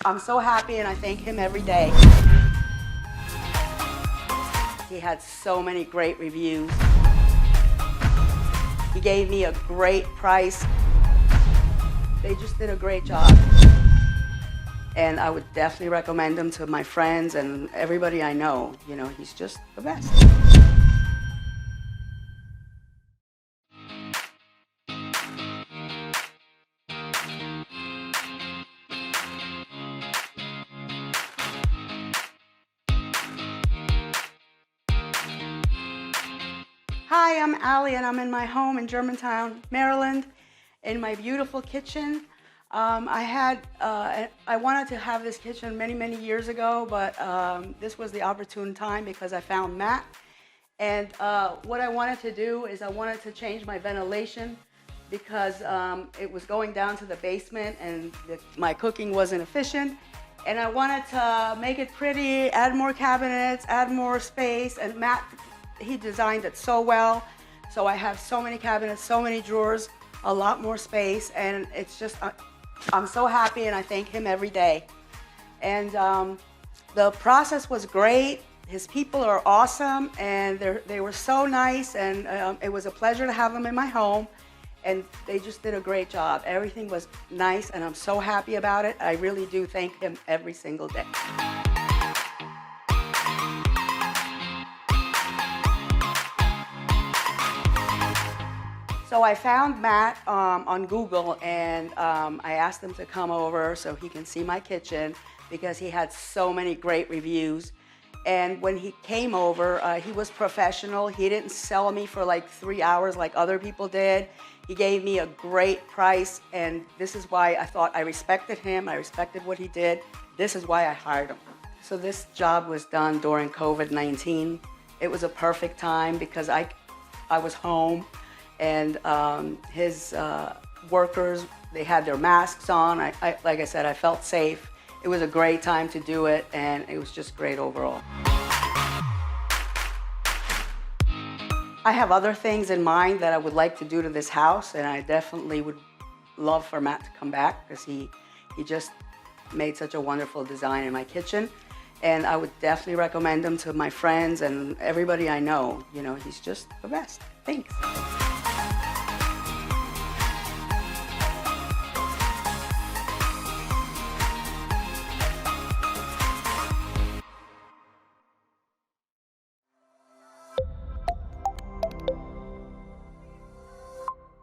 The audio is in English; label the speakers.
Speaker 1: I'm so happy and I thank him every day. He had so many great reviews. He gave me a great price. They just did a great job. And I would definitely recommend him to my friends and everybody I know. You know, he's just the best. Hi, I'm Allie and I'm in my home in Germantown, Maryland, in my beautiful kitchen. I wanted to have this kitchen many years ago, but this was the opportune time because I found Matt. And what I wanted to do is I wanted to change my ventilation because it was going down to the basement and my cooking wasn't efficient. And I wanted to make it pretty, add more cabinets, add more space, and Matt, he designed it so well. So I have so many cabinets, so many drawers, a lot more space, and it's just, I'm so happy and I thank him every day. And the process was great. His people are awesome and they were so nice, and it was a pleasure to have them in my home, and they just did a great job. Everything was nice and I'm so happy about it. I really do thank him every single day. So I found Matt on Google, and I asked him to come over so he can see my kitchen because he had so many great reviews. And when he came over, he was professional. He didn't sell me for like 3 hours like other people did. He gave me a great price, and this is why I thought I respected him. I respected what he did. This is why I hired him. So this job was done during COVID-19. It was a perfect time because I was home, and his workers, they had their masks on. Like I said, I felt safe. It was a great time to do it, and it was just great overall. I have other things in mind that I would like to do to this house, and I definitely would love for Matt to come back because he just made such a wonderful design in my kitchen. And I would definitely recommend him to my friends and everybody I know. You know, he's just the best. Thanks.